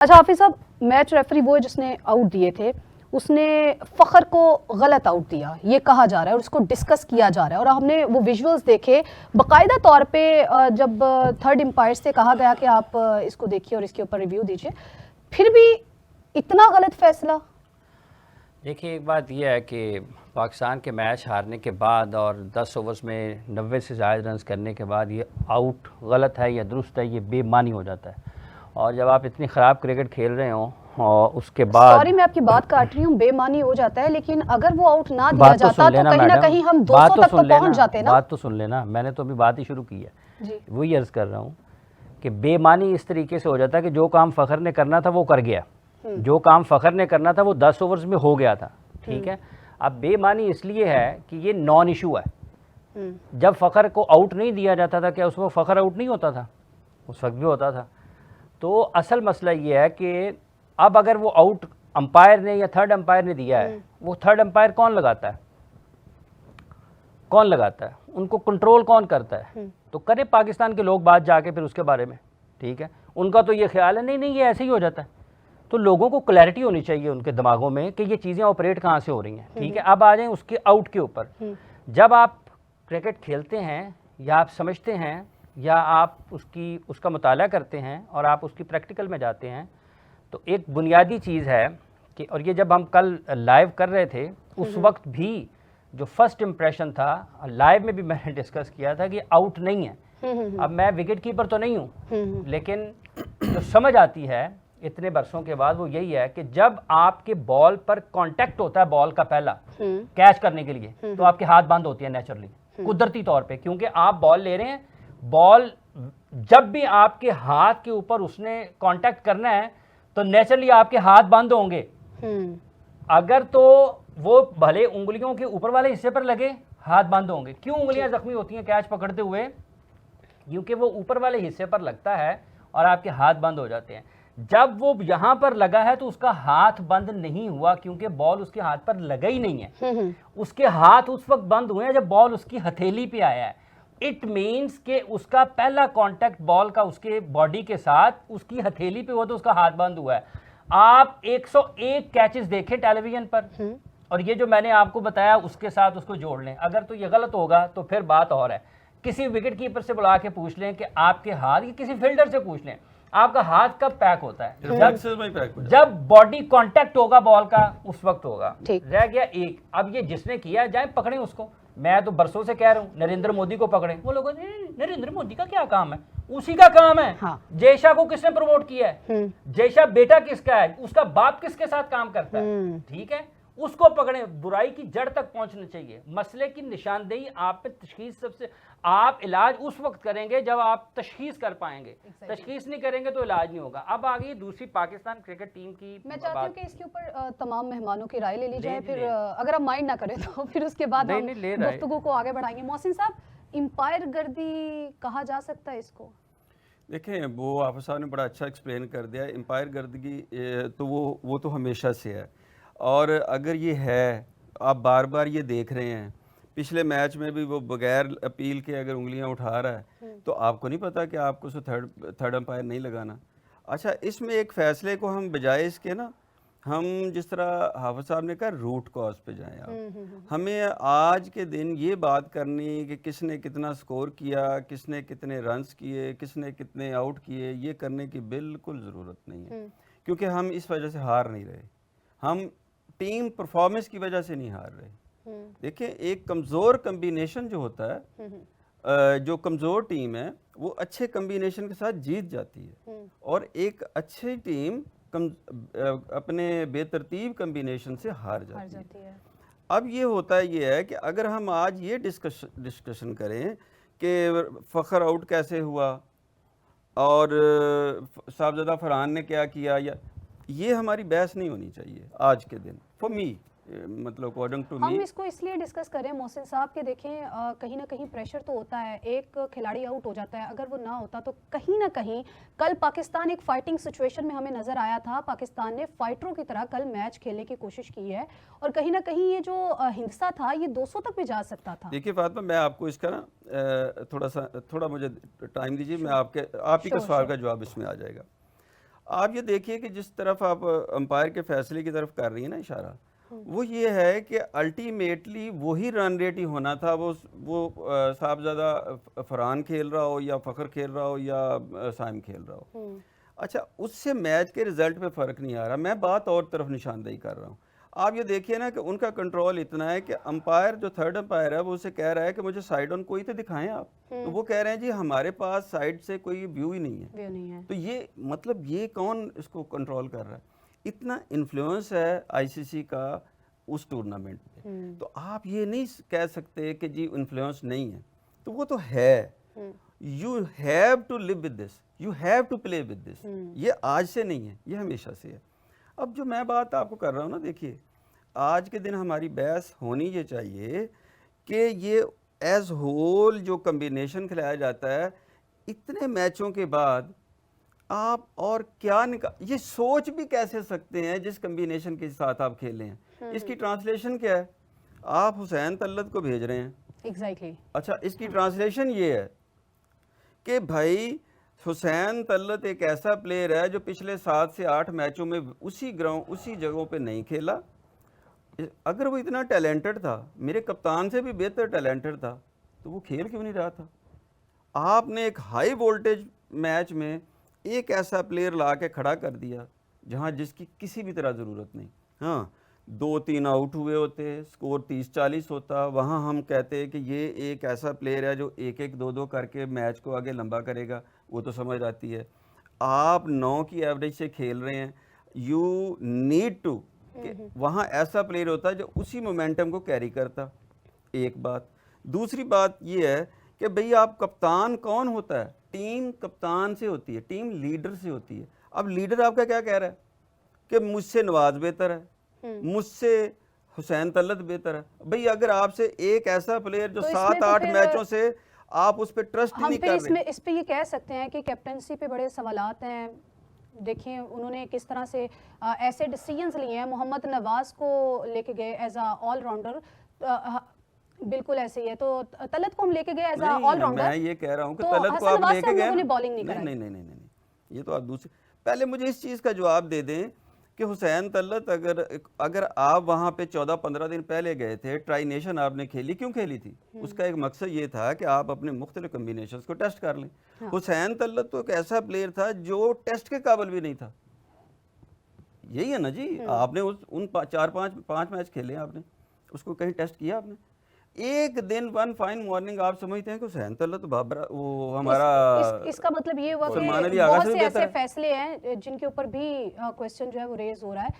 अच्छा हाफिज साहब, match referee वो है जिसने आउट दिए थे, उसने फ़खर को गलत आउट दिया, ये कहा जा रहा है और उसको डिस्कस किया जा रहा है। और हमने वो विजुअल्स देखे बाकायदा तौर पे, जब थर्ड एम्पायर से कहा गया कि आप इसको देखिए और इसके ऊपर रिव्यू दीजिए, फिर भी इतना गलत फैसला। देखिए, एक बात यह है कि पाकिस्तान के मैच हारने के बाद और 10 ओवर्स में 90 से ज़्यादा रन करने के बाद ये आउट गलत है या दुरुस्त है, ये बेमानी हो जाता है। और जब आप इतनी ख़राब क्रिकेट खेल रहे हो और उसके बाद, सॉरी मैं आपकी बात काट रही हूँ, बेमानी हो जाता है, लेकिन अगर वो आउट ना दिया जाता तो कहीं ना कहीं हम 200 तक तो पहुंच जाते ना। बात तो सुन लेना, मैंने तो अभी बात ही शुरू की है। वही अर्ज़ कर रहा हूँ कि बेमानी इस तरीके से हो जाता है कि जो काम फ़खर ने करना था वो कर गया, जो काम फ़खर ने करना था वो 10 ओवर्स में हो गया था। ठीक है, अब बेमानी इसलिए है कि ये नॉन इशू है। जब फ़खर को आउट नहीं दिया जाता था, क्या उस वक्त फ़खर आउट नहीं होता था? उस वक्त भी होता था। तो असल मसला ये है कि अब अगर वो आउट अंपायर ने या थर्ड अंपायर ने दिया है, वो थर्ड अंपायर कौन लगाता है? कौन लगाता है? उनको कंट्रोल कौन करता है? तो करे पाकिस्तान के लोग बात जाके फिर उसके बारे में। ठीक है, उनका तो ये ख्याल है नहीं नहीं ये ऐसे ही हो जाता है। तो लोगों को क्लैरिटी होनी चाहिए उनके दिमागों में कि ये चीज़ें ऑपरेट कहाँ से हो रही हैं। ठीक है, अब आ जाएं उसके आउट के ऊपर। जब आप क्रिकेट खेलते हैं या आप समझते हैं या आप उसका मुताला करते हैं और आप उसकी प्रैक्टिकल में जाते हैं, तो एक बुनियादी चीज़ है कि, और ये जब हम कल लाइव कर रहे थे उस वक्त भी जो फर्स्ट इम्प्रेशन था, लाइव में भी मैंने डिस्कस किया था कि आउट नहीं है। अब मैं विकेट कीपर तो नहीं हूँ, लेकिन जो समझ आती है इतने बरसों के बाद वो यही है कि जब आपके बॉल पर कांटेक्ट होता है, बॉल का पहला कैच करने के लिए, तो आपके हाथ बंद होती है नेचुरली, कुदरती तौर पे, क्योंकि आप बॉल ले रहे हैं। बॉल जब भी आपके हाथ के ऊपर उसने कांटेक्ट करना है तो नेचुरली आपके हाथ बंद होंगे। अगर तो वो भले उंगलियों के ऊपर वाले हिस्से पर लगे, हाथ बंद होंगे। क्यों उंगलियां जख्मी होती हैं कैच पकड़ते हुए? क्योंकि वो ऊपर वाले हिस्से पर लगता है और आपके हाथ बंद हो जाते हैं। जब वो यहां पर लगा है तो उसका हाथ बंद नहीं हुआ, क्योंकि बॉल उसके हाथ पर लगा ही नहीं है। उसके हाथ उस वक्त बंद हुए हैं जब बॉल उसकी हथेली पे आया है। इट मीन्स कि उसका पहला कांटेक्ट बॉल का उसके बॉडी के साथ उसकी हथेली पे हुआ तो उसका हाथ बंद हुआ है। आप 101 कैचेस देखें टेलीविजन पर और ये जो मैंने आपको बताया उसके साथ उसको जोड़ लें। अगर तो ये गलत होगा तो फिर बात और है। किसी विकेट कीपर से बुला के पूछ लें कि आपके हाथ, या किसी फील्डर से पूछ लें आपका हाथ कब पैक होता है? जब बॉडी कांटेक्ट होगा बॉल का, उस वक्त होगा। रह गया एक, अब ये जिसने किया जाए पकड़े उसको। मैं तो बरसों से कह रहा हूँ नरेंद्र मोदी को पकड़े। वो लोग नरेंद्र मोदी का क्या काम है? उसी का काम है। हाँ। जयशाह को किसने प्रमोट किया है? जयशाह बेटा किसका है? उसका बाप किसके साथ काम करता है? ठीक है, उसको पकड़े। बुराई की जड़ तक पहुंचना चाहिए। मसले की निशानदेही आप पे तशखीस, सबसे आप इलाज उस वक्त करेंगे जब आप तशखीस कर पाएंगे। तशखीस नहीं करेंगे तो इलाज नहीं होगा। अब आ गई दूसरी पाकिस्तान क्रिकेट टीम की। मैं चाहती हूँ कि इसके ऊपर तमाम मेहमानों की राय ले ली जाए, फिर अगर आप माइंड ना करें तो फिर उसके बाद हम गुफ्तगू को आगे बढ़ाएंगे। मोहसिन साहब, एम्पायर गर्दी कहा जा सकता है इसको? देखें, वो हाफिज साहब ने बड़ा अच्छा एक्सप्लेन कर दिया। एम्पायर गर्दगी तो वो तो हमेशा से है, और अगर ये है, आप बार बार ये देख रहे हैं, पिछले मैच में भी वो बगैर अपील के अगर उंगलियां उठा रहा है तो आपको नहीं पता कि आपको उसे थर्ड अंपायर नहीं लगाना। अच्छा, इसमें एक फ़ैसले को हम बजाय इसके ना, हम जिस तरह हाफिज साहब ने कहा रूट कॉज पे जाएं आप। हमें आज के दिन ये बात करनी कि किसने कितना स्कोर किया, किसने कितने रन्स किए, किसने कितने आउट किए, ये करने की बिल्कुल ज़रूरत नहीं है, क्योंकि हम इस वजह से हार नहीं रहे। हम टीम परफॉर्मेंस की वजह से नहीं हार रहे। देखिए, एक कमज़ोर कम्बिनेशन जो होता है, जो कमज़ोर टीम है वो अच्छे कम्बिनेशन के साथ जीत जाती है, और एक अच्छी टीम अपने बेतरतीब कम्बिनेशन से हार जाती है। अब ये होता है ये है कि अगर हम आज ये डिस्कशन करें कि फ़खर आउट कैसे हुआ और साहबजादा फरहान ने क्या किया, या ये हमारी बहस नहीं होनी चाहिए आज के दिन। फॉर मी, मतलब अकॉर्डिंग टू मी, हम इसको इसलिए डिस्कस करें मोहसिन साहब के, देखें कहीं ना कहीं प्रेशर तो होता है। एक खिलाड़ी आउट हो जाता है, अगर वो ना होता तो कहीं ना कहीं कल पाकिस्तान एक फाइटिंग सिचुएशन में हमें नजर आया था। पाकिस्तान ने फाइटरों की तरह कल मैच खेलने की कोशिश की है, और कहीं ना कहीं ये जो हिंसा था ये 200 तक भी जा सकता था। देखिए फातिमा, मैं आपको इसका ना थोड़ा मुझे टाइम दीजिए, मैं आप ही का सवाल का जवाब इसमें आ जाएगा। आप ये देखिए कि जिस तरफ आप अंपायर के फैसले की तरफ कर रही है ना इशारा, वो ये है कि अल्टीमेटली वही रन रेट ही होना था, वो साहबजादा फरहान खेल रहा हो या फ़खर खेल रहा हो या साइम खेल रहा हो। अच्छा, उससे मैच के रिजल्ट पे फ़र्क नहीं आ रहा। मैं बात और तरफ निशानदेही कर रहा हूँ। आप ये देखिए ना कि उनका कंट्रोल इतना है कि अंपायर जो थर्ड अंपायर है वो उसे कह रहा है कि मुझे साइड ऑन कोई तो दिखाएं आप, तो वो कह रहे हैं जी हमारे पास साइड से कोई व्यू ही नहीं है। व्यू नहीं है। तो ये मतलब ये कौन इसको कंट्रोल कर रहा है? इतना इन्फ्लुएंस है आईसीसी का उस टूर्नामेंट पे। तो आप ये नहीं कह सकते कि जी इन्फ्लुएंस नहीं है, तो वो तो है। You have to live with this, you have to play with this. ये आज से नहीं है, ये हमेशा से है। अब जो मैं बात आपको कर रहा हूँ ना, देखिए आज के दिन हमारी बहस होनी ये चाहिए कि ये एज होल जो कम्बिनेशन खिलाया जाता है इतने मैचों के बाद, आप और क्या ये सोच भी कैसे सकते हैं जिस कम्बिनेशन के साथ आप खेले हैं। इसकी ट्रांसलेशन क्या है? आप हुसैन तल्लत को भेज रहे हैं। एग्जैक्टली। अच्छा, इसकी ट्रांसलेशन ये है कि भाई हुसैन तल्लत एक ऐसा प्लेयर है जो पिछले 7 से 8 मैचों में उसी ग्राउंड उसी जगहों पे नहीं खेला। अगर वो इतना टैलेंटेड था, मेरे कप्तान से भी बेहतर टैलेंटेड था, तो वो खेल क्यों नहीं रहा था? आपने एक हाई वोल्टेज मैच में एक ऐसा प्लेयर ला के खड़ा कर दिया जहां जिसकी किसी भी तरह ज़रूरत नहीं। हाँ, 2-3 आउट हुए होते, स्कोर 30-40 होता, वहाँ हम कहते कि ये एक ऐसा प्लेयर है जो 1-1, 2-2 करके मैच को आगे लंबा करेगा, वो तो समझ आती है। आप 9 की एवरेज से खेल रहे हैं, यू नीड टू वहाँ ऐसा प्लेयर होता है जो उसी मोमेंटम को कैरी करता। एक बात। दूसरी बात ये है कि भाई आप कप्तान कौन होता है? टीम कप्तान से होती है, टीम लीडर से होती है। अब लीडर आपका क्या कह रहा है कि मुझसे नवाज बेहतर है, मुझसे हुसैन तल्लत बेहतर है। भाई अगर आपसे एक ऐसा प्लेयर जो तो 7-8 मैचों से आप उस पर ट्रस्ट ही हम नहीं फिर कर रहे। इस पे ये कह सकते हैं कि कैप्टनसी पे बड़े सवालात हैं। देखिए उन्होंने किस तरह से ऐसे डिसीजंस लिए हैं। मोहम्मद नवाज को लेके गए एज अ ऑलराउंडर, बिल्कुल ऐसे ही है। तो तलत को हम लेके गए एज अ ऑलराउंडर। मैं ये कह रहा हूँ कि तो तलत को हसन आप नवाज से लेके हम गए लोगों ने ना? बॉलिंग नहीं कराई। नहीं, ये तो आप दूसरी। पहले मुझे इस चीज़ का जवाब दे दें कि हुसैन तल्लत अगर आप वहाँ पे 14-15 दिन पहले गए थे, ट्राई नेशन आपने खेली, क्यों खेली थी? उसका एक मकसद ये था कि आप अपने मुख्तलिफ कम्बिनेशंस को टेस्ट कर लें। हुसैन तल्लत तो एक ऐसा प्लेयर था जो टेस्ट के काबिल भी नहीं था। यही है ना जी। आपने उन 4-5 मैच खेले आपने, उसको कहीं टेस्ट किया आपने? एक दिन वन फाइन मॉर्निंग आप समझते हैं कि हुसैन तल्लत बाबरा वो हमारा इसका मतलब ये हुआ कि सलमान अली आगा बहुत से से भी बेहतर ऐसे है। फैसले हैं जिनके ऊपर भी क्वेश्चन जो है वो रेज हो रहा है।